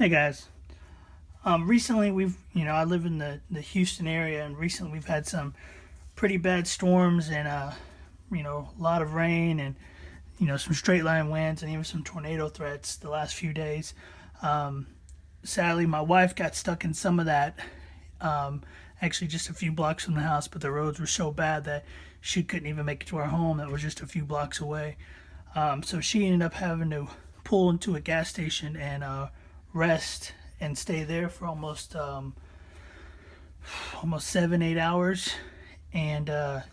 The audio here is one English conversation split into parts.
Hey guys. Recently I live in the Houston area, and recently we've had some pretty bad storms and a lot of rain and some straight line winds and even some tornado threats the last few days. Um, Sadly, my wife got stuck in some of that. Um, Actually, just a few blocks from the house, but the roads were so bad that she couldn't even make it to our home that was just a few blocks away. So she ended up having to pull into a gas station and rest and stay there for almost 7-8 hours. And the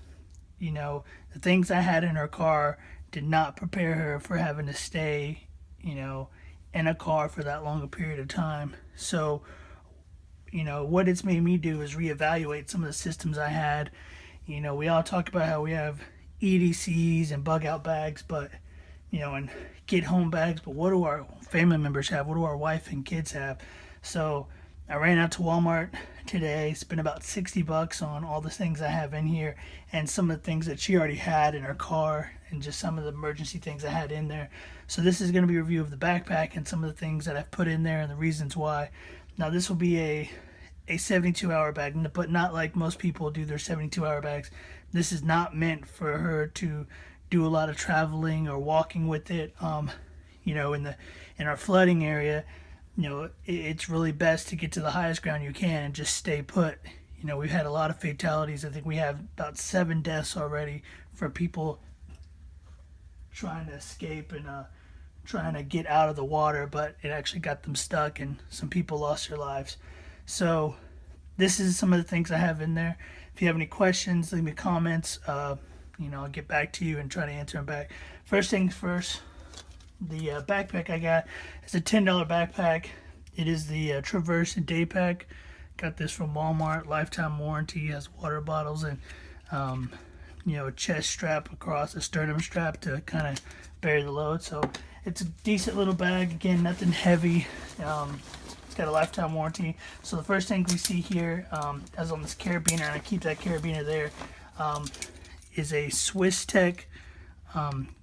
things I had in her car did not prepare her for having to stay, in a car for that long a period of time. So what it's made me do is reevaluate some of the systems I had. We all talk about how we have EDCs and bug out bags, but and get home bags, but what do our family members have? What do our wife and kids have? So I ran out to Walmart today, spent about $60 on all the things I have in here and some of the things that she already had in her car and just some of the emergency things I had in there. So this is going to be a review of the backpack and some of the things that I've put in there and the reasons why. Now this will be a 72-hour bag, but not like most people do their 72-hour bags. This is not meant for her to do a lot of traveling or walking with it. In our flooding area, it's really best to get to the highest ground you can and just stay put. We've had a lot of fatalities. I think we have about 7 deaths already for people trying to escape and trying to get out of the water, but it actually got them stuck and some people lost their lives. So this is some of the things I have in there. If you have any questions, leave me comments. I'll get back to you and try to answer them back. First things first, the backpack I got is a $10 backpack. It is the Traverse Day Pack. Got this from Walmart, lifetime warranty. Has water bottles and a chest strap across, a sternum strap to kind of bear the load. So it's a decent little bag. Again, nothing heavy. It's got a lifetime warranty. So the first thing we see here, as on this carabiner, and I keep that carabiner there, is a Swiss Tech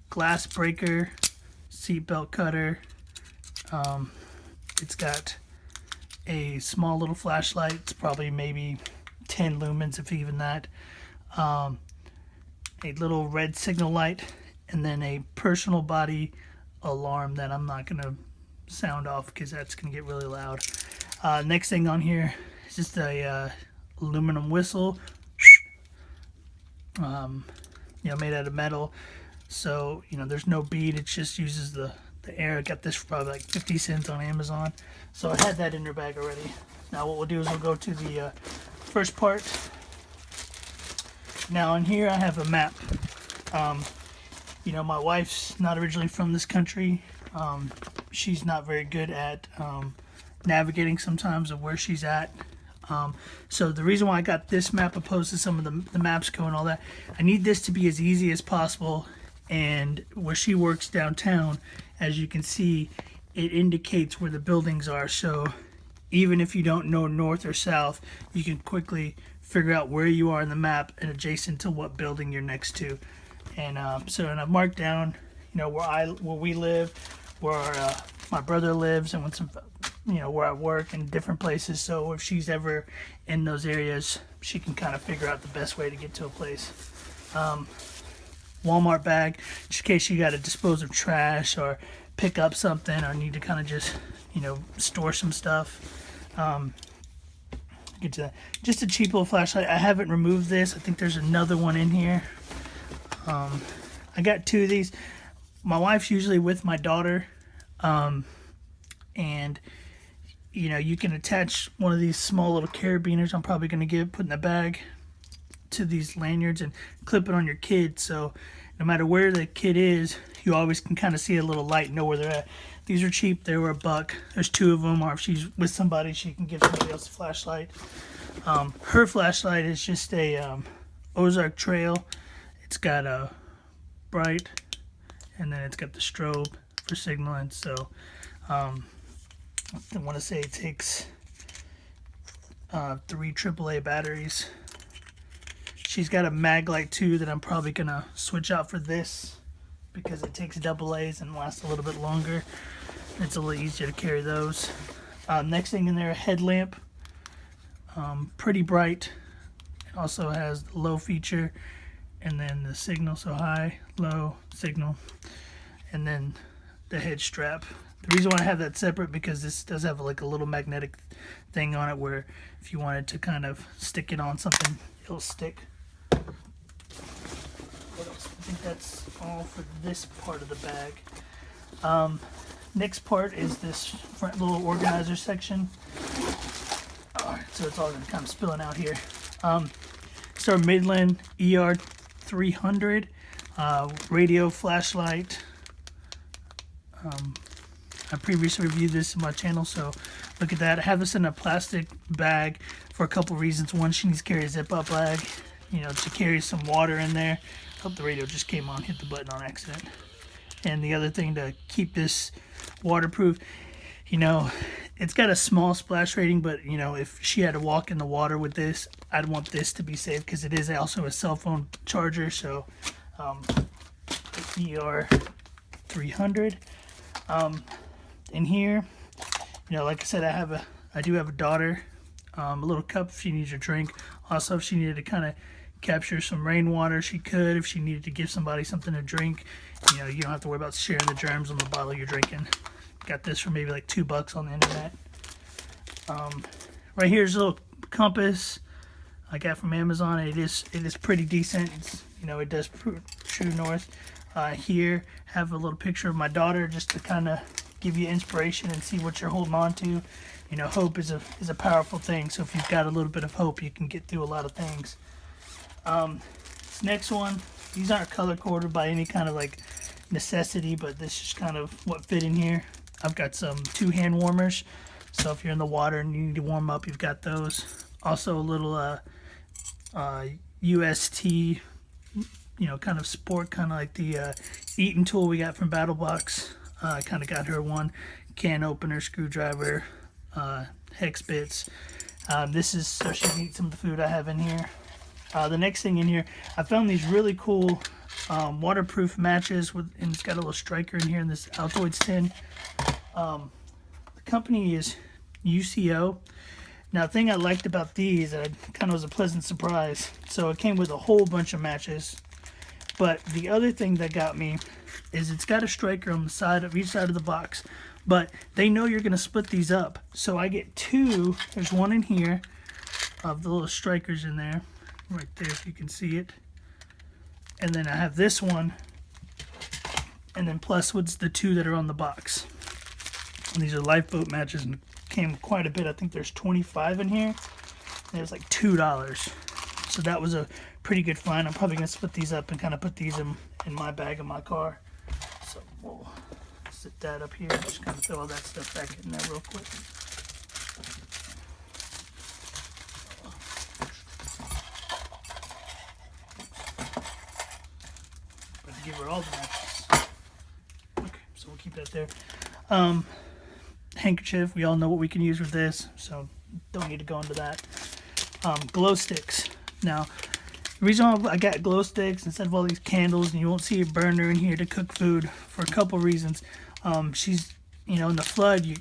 glass breaker, seatbelt cutter. It's got a small little flashlight. It's probably maybe 10 lumens, if even that. A little red signal light, and then a personal body alarm that I'm not going to sound off because that's going to get really loud. Next thing on here is just a aluminum whistle, made out of metal. So, there's no bead. It just uses the air. I got this for probably like 50 cents on Amazon. So I had that in their bag already. Now what we'll do is we'll go to the first part. Now in here I have a map. My wife's not originally from this country. She's not very good at navigating sometimes of where she's at. So the reason why I got this map opposed to some of the Mapsco and all that, I need this to be as easy as possible. And where she works downtown, as you can see, it indicates where the buildings are. So even if you don't know north or south, you can quickly figure out where you are in the map and adjacent to what building you're next to. And and I've marked down, where we live, where my brother lives, and where I work and different places. So if she's ever in those areas, she can kind of figure out the best way to get to a place. Walmart bag, just in case you got to dispose of trash or pick up something or need to kind of just, store some stuff. Get to that. Just a cheap little flashlight. I haven't removed this. I think there's another one in here. I got 2 of these. My wife's usually with my daughter. And you can attach one of these small little carabiners I'm probably going to put in the bag to these lanyards and clip it on your kid. So no matter where the kid is, you always can kind of see a little light and know where they're at. These are cheap. They were $1. There's 2 of them, or if she's with somebody, she can give somebody else a flashlight. Her flashlight is just a Ozark Trail. It's got a bright, and then it's got the strobe for signaling. So I want to say it takes 3 AAA batteries. She's got a mag light too that I'm probably gonna switch out for this because it takes double A's and lasts a little bit longer. It's a little easier to carry those. Next thing in there, a headlamp, pretty bright. It also has the low feature, and then the signal, so high, low, signal, and then the head strap. The reason why I have that separate, because this does have like a little magnetic thing on it where if you wanted to kind of stick it on something, it'll stick. What else? I think that's all for this part of the bag. Next part is this front little organizer section. Alright, so it's all kind of spilling out here. It's our Midland ER 300 radio flashlight. I previously reviewed this on my channel, so look at that. I have this in a plastic bag for a couple reasons. One, she needs to carry a zip-up bag, you know, to carry some water in there. Hope the radio just came on, hit the button on accident. And the other thing, to keep this waterproof, you know, it's got a small splash rating, but you know, if she had to walk in the water with this, I'd want this to be safe, because it is also a cell phone charger. So ER 300. In here, you know, like I said, I do have a daughter. A little cup if she needs a drink. Also, if she needed to kind of capture some rainwater, she could. If she needed to give somebody something to drink, you know, you don't have to worry about sharing the germs on the bottle you're drinking. Got this for maybe like $2 on the internet. Right here's a little compass I got from Amazon. It is pretty decent. It's, you know, it does true north. Here have a little picture of my daughter, just to kind of give you inspiration and see what you're holding on to. You know, hope is a powerful thing. So if you've got a little bit of hope, you can get through a lot of things. This next one, these aren't color coded by any kind of like necessity, but this is kind of what fit in here. I've got some 2 hand warmers, so if you're in the water and you need to warm up, you've got those. Also a little UST, you know, kind of sport, kind of like the eating tool we got from BattleBox. I kind of got her one. Can opener, screwdriver, hex bits. This is so she can eat some of the food I have in here. The next thing in here, I found these really cool waterproof matches, and it's got a little striker in here in this Altoids tin. The company is UCO. Now, the thing I liked about these, that kind of was a pleasant surprise. So it came with a whole bunch of matches. But the other thing that got me is it's got a striker on the side of each side of the box. But they know you're going to split these up. So I get 2. There's one in here of the little strikers in there. Right there, if you can see it. And then I have this one. And then plus what's the 2 that are on the box. And these are lifeboat matches, and came quite a bit. I think there's 25 in here. And it was like $2. So that was a pretty good find. I'm probably going to split these up and kind of put these in my bag in my car. So we'll sit that up here. Just kind of throw all that stuff back in there real quick. But give her all the matches. Okay, so we'll keep that there. Handkerchief, we all know what we can use with this, so don't need to go into that. Glow sticks. Now, the reason why I got glow sticks instead of all these candles, and you won't see a burner in here to cook food, for a couple reasons. She's, you know, in the flood, you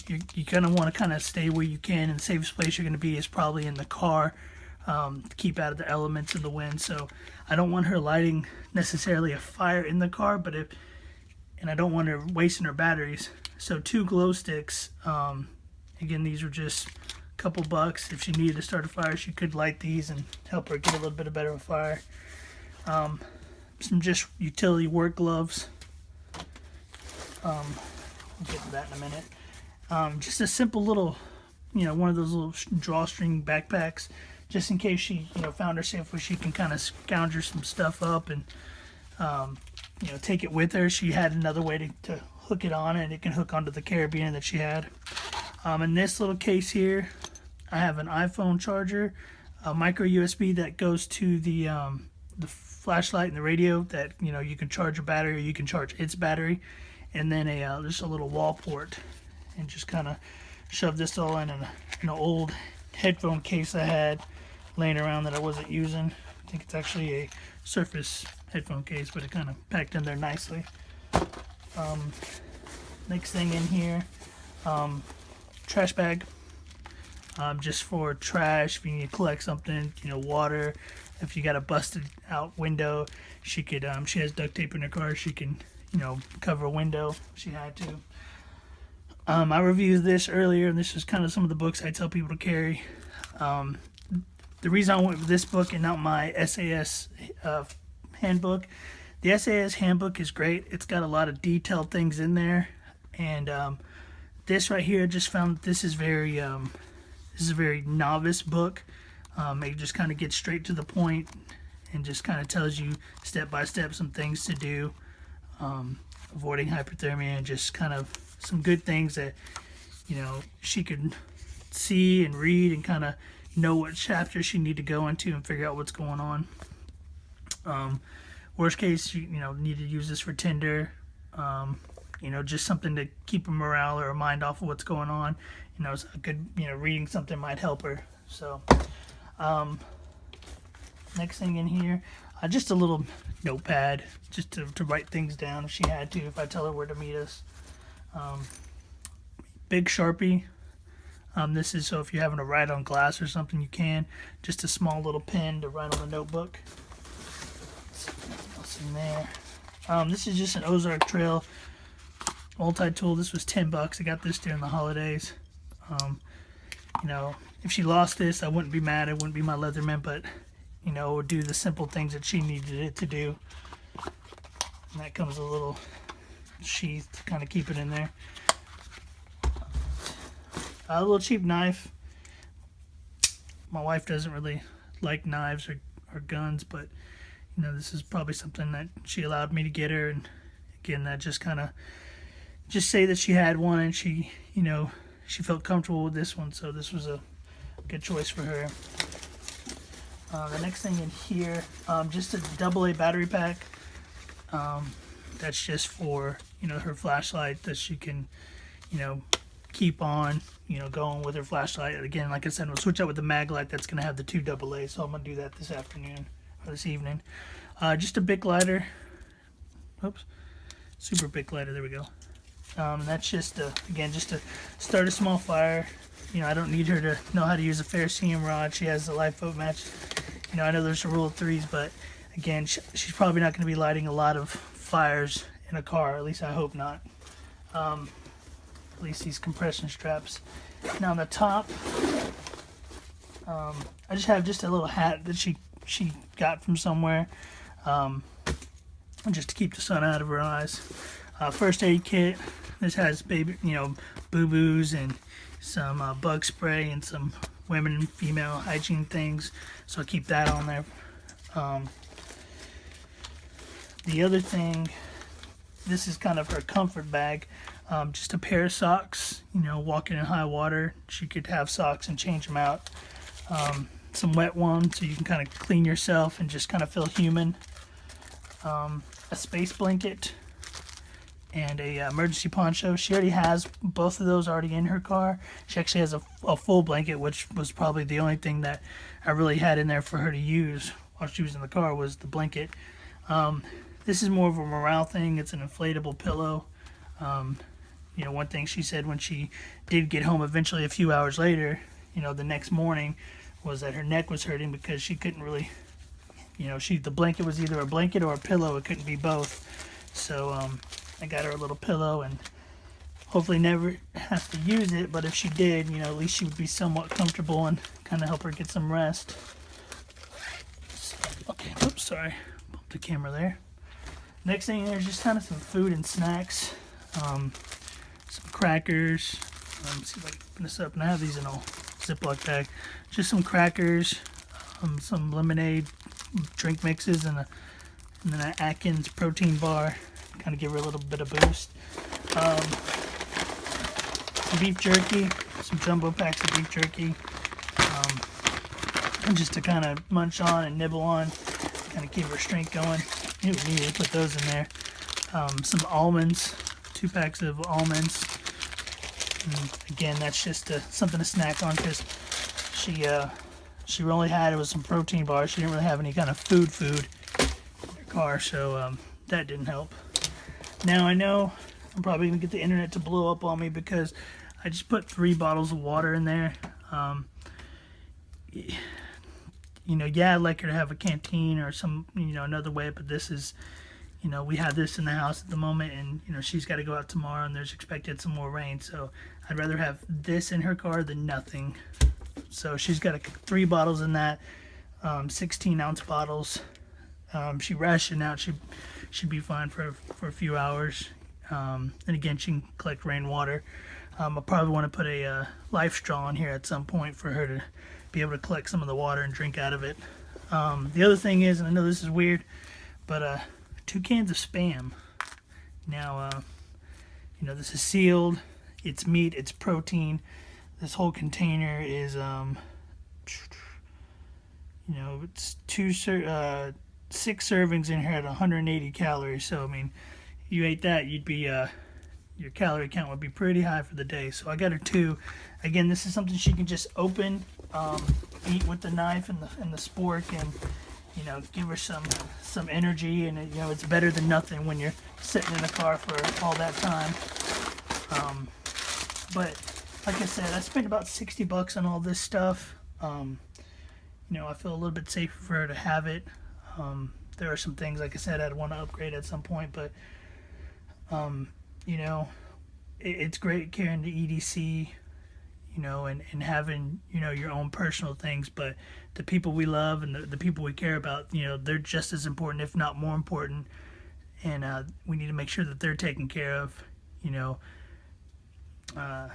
kind of want to kind of stay where you can, and the safest place you're going to be is probably in the car, to keep out of the elements and the wind. So I don't want her lighting necessarily a fire in the car, but and I don't want her wasting her batteries. So 2 glow sticks. Again, these were just a couple bucks. If she needed to start a fire, she could light these and help her get a little bit better of a fire. Some just utility work gloves. We'll get to that in a minute. Just a simple little, you know, one of those little drawstring backpacks, just in case she, you know, found herself where she can kind of scourge some stuff up and, you know, take it with her. She had another way to hook it on, and it can hook onto the carabiner that she had. In this little case here, I have an iPhone charger, a micro USB that goes to the flashlight and the radio, that, you know, you can charge your battery or you can charge its battery, and then just a little wall port, and just kind of shove this all in an old headphone case I had laying around that I wasn't using. I think it's actually a Surface headphone case, but it kind of packed in there nicely. Next thing in here, trash bag. just for trash. If you need to collect something, water. If you got a busted out window, she could. She has duct tape in her car. She can, cover a window if she had to. I reviewed this earlier, and this is kind of some of the books I tell people to carry. The reason I went with this book and not my SAS handbook, the SAS handbook is great. It's got a lot of detailed things in there, and this right here, I just found this is a very novice book. It just kind of gets straight to the point and just kind of tells you step by step some things to do, avoiding hypothermia, and just kind of some good things that she could see and read and kind of know what chapter she need to go into and figure out what's going on. Worst case, you need to use this for Tinder. Just something to keep a morale or a mind off of what's going on. It's a good, reading something might help her. So, next thing in here, just a little notepad, just to write things down if she had to, if I tell her where to meet us. Big Sharpie. This is so if you're having to write on glass or something, you can. Just a small little pen to write on the notebook. What's in there? This is just an Ozark Trail multi-tool. This was $10. I got this during the holidays. If she lost this, I wouldn't be mad. It wouldn't be my Leatherman, but it would do the simple things that she needed it to do. And that comes a little sheath to kind of keep it in there. A little cheap knife. My wife doesn't really like knives or guns, but this is probably something that she allowed me to get her, and again, that just kind of say that she had one, and she she felt comfortable with this one, so this was a good choice for her. The next thing in here, just a AA battery pack. That's just for her flashlight that she can keep on going with her flashlight. Again, like I said, we'll switch out with the mag light that's going to have the 2 AA, so I'm going to do that this afternoon or this evening. Just a Bic lighter. Oops. Super Bic lighter, there we go. And that's just again, just to start a small fire. I don't need her to know how to use a ferrocerium rod. She has the lifeboat match. I know there's a rule of threes, but again, she's probably not going to be lighting a lot of fires in a car. At least I hope not. At least these compression straps. Now on the top, I just have just a little hat that she got from somewhere, just to keep the sun out of her eyes. First aid kit. This has baby, boo-boos and some bug spray and some women and female hygiene things. So I'll keep that on there. The other thing, this is kind of her comfort bag. Just a pair of socks. Walking in high water, she could have socks and change them out. Some wet ones so you can kind of clean yourself and just kind of feel human. A space blanket and a emergency poncho. She already has both of those already in her car. She actually has a full blanket, which was probably the only thing that I really had in there for her to use while she was in the car, was the blanket. This is more of a morale thing. It's an inflatable pillow. One thing she said when she did get home eventually a few hours later, the next morning, was that her neck was hurting because she couldn't really, the blanket was either a blanket or a pillow. It couldn't be both. So I got her a little pillow, and hopefully never have to use it, but if she did, at least she would be somewhat comfortable and kind of help her get some rest. So, okay, oops, sorry, bumped the camera there. Next thing is just kind of some food and snacks. Some crackers. Let's see if I can open this up. And I have these in a Ziploc bag. Just some crackers, some lemonade, drink mixes, and then an Atkins protein bar. Kind of give her a little bit of boost. Some beef jerky, some jumbo packs of beef jerky. And just to kind of munch on and nibble on, kind of keep her strength going. We need to put those in there. Some almonds, 2 packs of almonds. And again, that's just something to snack on, because she only had, it was some protein bars. She didn't really have any kind of food in her car, so that didn't help. Now I know I'm probably gonna get the internet to blow up on me because I just put 3 bottles of water in there. Yeah, I'd like her to have a canteen or some, another way, but this is, we have this in the house at the moment, and, she's got to go out tomorrow, and there's expected some more rain, so I'd rather have this in her car than nothing. So she's got 3 bottles in that, 16-ounce bottles. She rationed out. She should be fine for a few hours. And again, she can collect rainwater. I'll probably want to put a life straw in here at some point for her to be able to collect some of the water and drink out of it. The other thing is, and I know this is weird, but 2 cans of Spam. Now, this is sealed. It's meat. It's protein. This whole container is, it's 6 servings in here at 180 calories. So, I mean, if you ate that, you'd be, your calorie count would be pretty high for the day. So I got her 2. Again, this is something she can just open, eat with the knife and the spork, and, give her some energy. And, it's better than nothing when you're sitting in the car for all that time. But like I said, I spent about $60 on all this stuff. I feel a little bit safer for her to have it. There are some things, like I said, I'd want to upgrade at some point, but it's great carrying the EDC, and having, your own personal things, but the people we love and the people we care about, they're just as important, if not more important, and we need to make sure that they're taken care of. I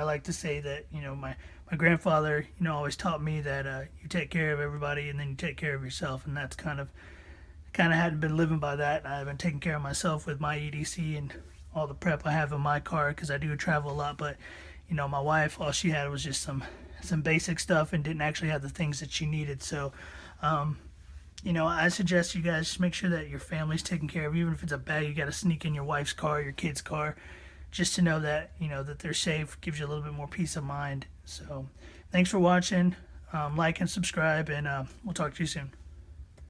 like to say that, my grandfather, always taught me that you take care of everybody and then you take care of yourself, and that's kind of hadn't been living by that. I've been taking care of myself with my EDC and all the prep I have in my car, because I do travel a lot, but my wife, all she had was just some basic stuff and didn't actually have the things that she needed. So I suggest you guys just make sure that your family's taken care of, even if it's a bag you got to sneak in your wife's car, your kid's car, just to know that that they're safe. Gives you a little bit more peace of mind. So thanks for watching. Like and subscribe, and we'll talk to you soon.